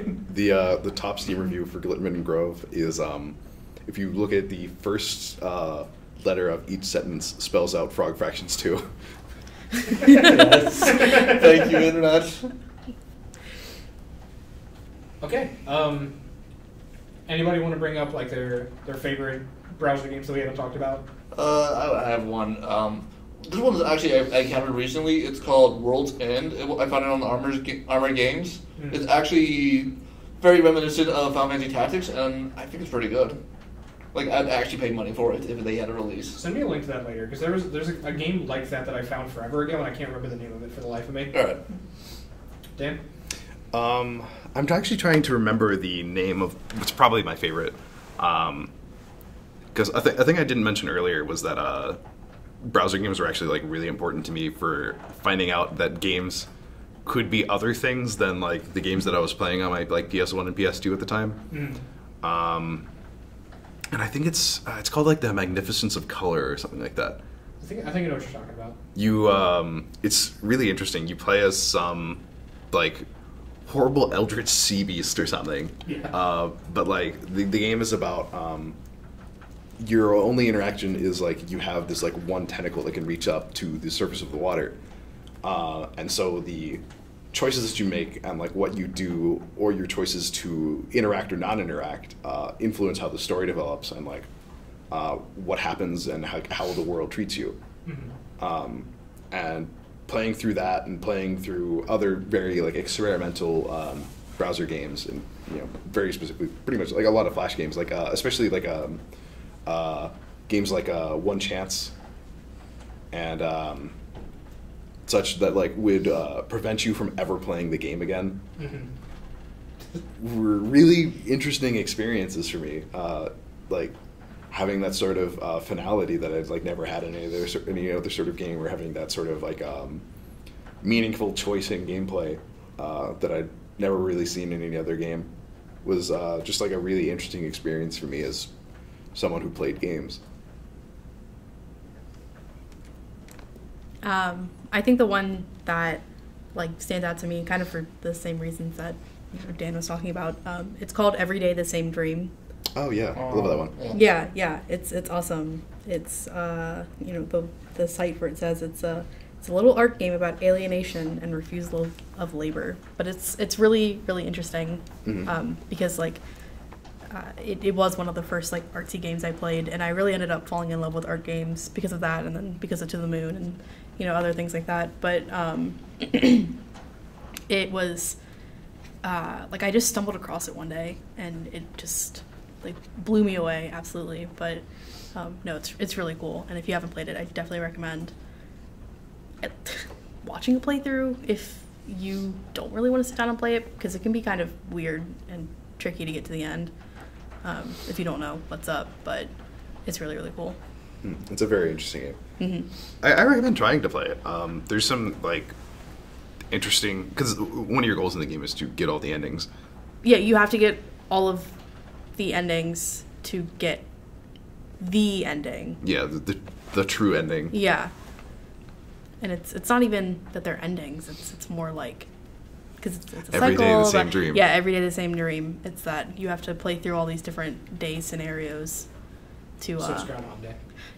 the top Steam review for Glitterman Grove is if you look at the first letter of each sentence spells out Frog Fractions 2. Yes. Thank you, Internet. Okay. Anybody want to bring up like their favorite browser games that we haven't talked about? I have one. This one's actually I encountered recently. It's called World's End. I found it on Armored Games. Mm-hmm. It's actually very reminiscent of Final Fantasy Tactics, and I think it's pretty good. Like, I'd actually pay money for it if they had a release. Send me a link to that later, because there's a game like that I found forever ago, and I can't remember the name of it for the life of me. All right. Dan? I'm actually trying to remember the name of what's probably my favorite. Because I think I didn't mention earlier was that browser games were actually like really important to me for finding out that games could be other things than like the games that I was playing on my like PS1 and PS2 at the time. Mm. And I think it's called like The Magnificence of Color or something like that. I think I know what you're talking about. It's really interesting. You play as some like horrible eldritch sea beast or something. Yeah. But like the game is about your only interaction is like you have this like one tentacle that can reach up to the surface of the water, and so the choices that you make and like what you do or your choices to interact or not interact influence how the story develops and like what happens and how the world treats you. Mm-hmm. And playing through that and playing through other very like experimental browser games and very specifically pretty much like a lot of Flash games like especially like games like One Chance and such that like would prevent you from ever playing the game again. Mm-hmm. Were really interesting experiences for me. Like having that sort of finality that I'd like never had in any other sort of game, or having that sort of like meaningful choice in gameplay that I'd never really seen in any other game was just like a really interesting experience for me as someone who played games. I think the one that like stands out to me, kind of for the same reasons that Dan was talking about, it's called Every Day the Same Dream. Oh yeah, I love that one. Yeah, it's awesome. It's the site where it says it's a little art game about alienation and refusal of labor, but it's really really interesting. Mm-hmm. Because like it was one of the first like artsy games I played, and I really ended up falling in love with art games because of that, and then because of To the Moon and other things like that. But it was like I just stumbled across it one day, and it just like blew me away, absolutely. But no, it's really cool, and if you haven't played it, I definitely recommend watching a playthrough if you don't really want to sit down and play it, because it can be kind of weird and tricky to get to the end if you don't know what's up, but it's really, really cool. It's a very interesting game. Mm-hmm. I recommend trying to play it. There's some like interesting, because one of your goals in the game is to get all the endings. Yeah, you have to get all of the endings to get the ending. Yeah, the true ending. Yeah, and it's not even that they're endings. It's more like, because it's a every cycle. Day the same dream. Yeah, every day the same dream. It's that you have to play through all these different day scenarios to. So it's Groundhog Day.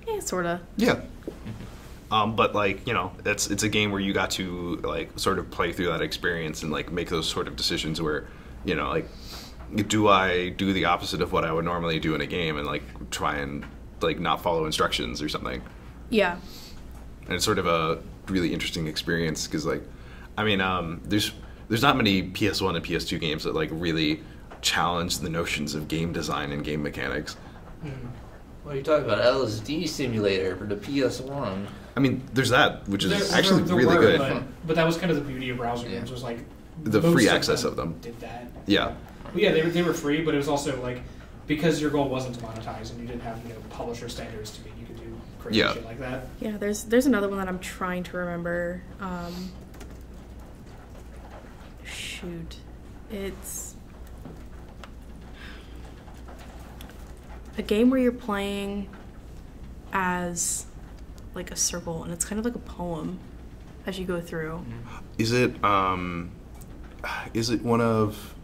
Yeah, sorta. Yeah. But like, you know, it's a game where you got to like sort of play through that experience and like make those sort of decisions where, you know, like, do I do the opposite of what I would normally do in a game and like try and like not follow instructions or something? Yeah. And it's sort of a really interesting experience because like, I mean, there's not many PS1 and PS2 games that like really challenge the notions of game design and game mechanics. Well, you're talking about LSD Simulator for the PS1. I mean, there's that, which is There actually were, really good. But that was kind of the beauty of browser games. Was like The most free access of them. did that. Yeah. But yeah, they were free, but it was also like because your goal wasn't to monetize and you didn't have publisher standards to meet, you could do crazy shit like that. Yeah, there's another one that I'm trying to remember. Shoot, it's a game where you're playing as like a circle, and it's kind of like a poem as you go through. Is it one of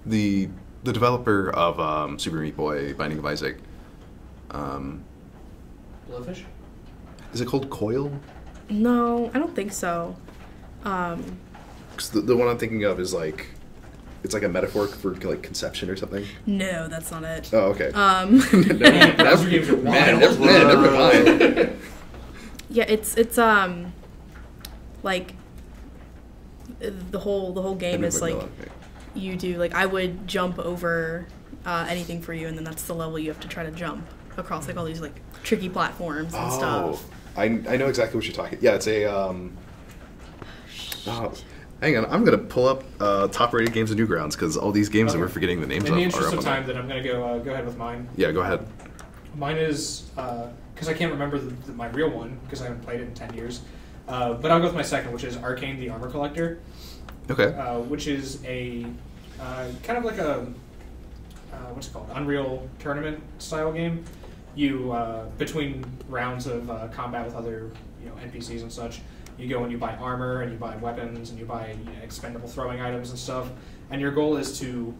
the developer of Super Meat Boy Binding of Isaac? Blowfish? Is it called Coil? No, I don't think so. 'Cause the one I'm thinking of is like, it's like a metaphor for like conception or something. No, that's not it. Oh, okay. Browser games are wild. Never mind. Yeah, it's like the whole game is like you do like I would jump over anything for you, and then that's the level you have to try to jump across like all these like tricky platforms and stuff. I know exactly what you're talking. Yeah, it's a hang on, I'm gonna pull up top-rated games of Newgrounds because all these games that we're forgetting the names of. In the interest of time, then I'm gonna go ahead with mine. Yeah, go ahead. Mine is because I can't remember my real one because I haven't played it in 10 years. But I'll go with my second, which is Arcane: The Armor Collector. Okay. Which is a kind of like a what's it called? Unreal Tournament style game. You between rounds of combat with other NPCs and such, you go and you buy armor and you buy weapons and you buy expendable throwing items and stuff. And your goal is to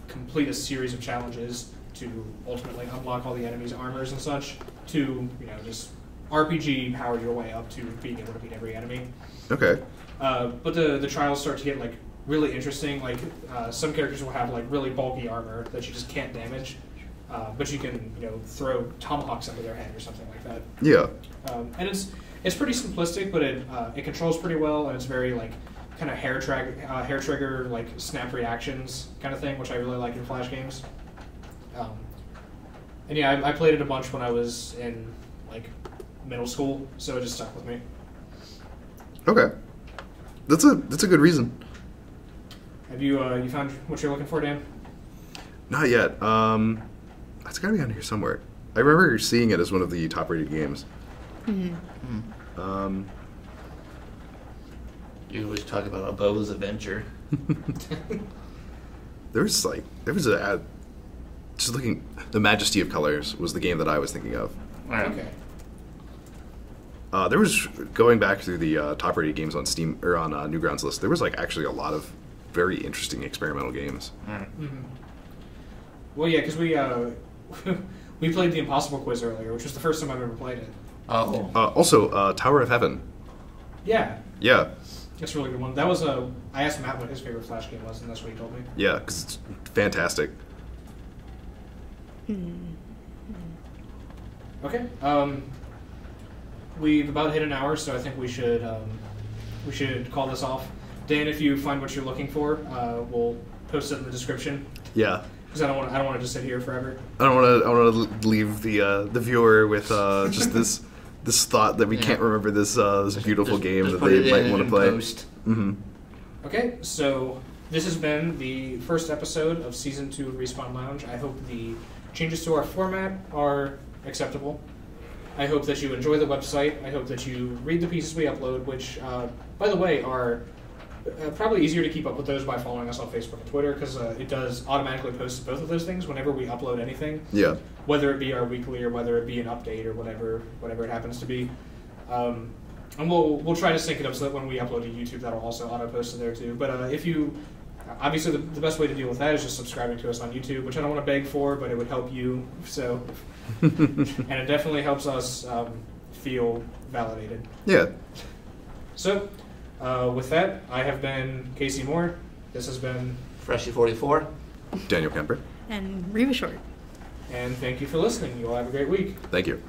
complete a series of challenges to ultimately unlock all the enemies' armors and such to just RPG power your way up to being able to beat every enemy. Okay. But the trials start to get like really interesting. Like some characters will have like really bulky armor that you just can't damage, but you can throw tomahawks into their head or something like that. Yeah. And it's pretty simplistic, but it controls pretty well, and it's very like kind of hair trigger like snap reactions kind of thing, which I really like in Flash games. And yeah, I played it a bunch when I was in like middle school, so it just stuck with me. Okay, that's a good reason. Have you found what you're looking for, Dan? Not yet. That's gotta be on here somewhere. I remember seeing it as one of the top-rated games. Mm-hmm. You always talk about a Bo's Adventure. There was an ad. Just looking, The Majesty of Colors was the game that I was thinking of. Okay. There was, going back through the top-rated games on Steam or on Newgrounds list, there was like actually a lot of very interesting experimental games. Mm-hmm. Well, yeah, because we played the Impossible Quiz earlier, which was the first time I've ever played it. Oh. Also, Tower of Heaven. Yeah. Yeah. That's a really good one. That was I asked Matt what his favorite Flash game was, and that's what he told me. Yeah, because it's fantastic. Okay. We've about hit an hour, so I think we should call this off. Dan, if you find what you're looking for, we'll post it in the description. Yeah. Because I don't want to just sit here forever. I want to leave the viewer with just this thought that we can't remember this beautiful game that they might want to play. Mm-hmm. Okay, so this has been the first episode of Season 2 of Respawn Lounge. I hope the changes to our format are acceptable. I hope that you enjoy the website. I hope that you read the pieces we upload, which, by the way, are probably easier to keep up with those by following us on Facebook and Twitter, because it does automatically post both of those things whenever we upload anything. Yeah. Whether it be our weekly or whether it be an update or whatever it happens to be. And we'll try to sync it up so that when we upload to YouTube, that'll also auto-post to there too. But if you... Obviously, the best way to deal with that is just subscribing to us on YouTube, which I don't want to beg for, but it would help you. So, and it definitely helps us feel validated. Yeah. So, with that, I have been Casey Moore. This has been Freshie44. Daniel Kemper. And Reva Short. And thank you for listening. You all have a great week. Thank you.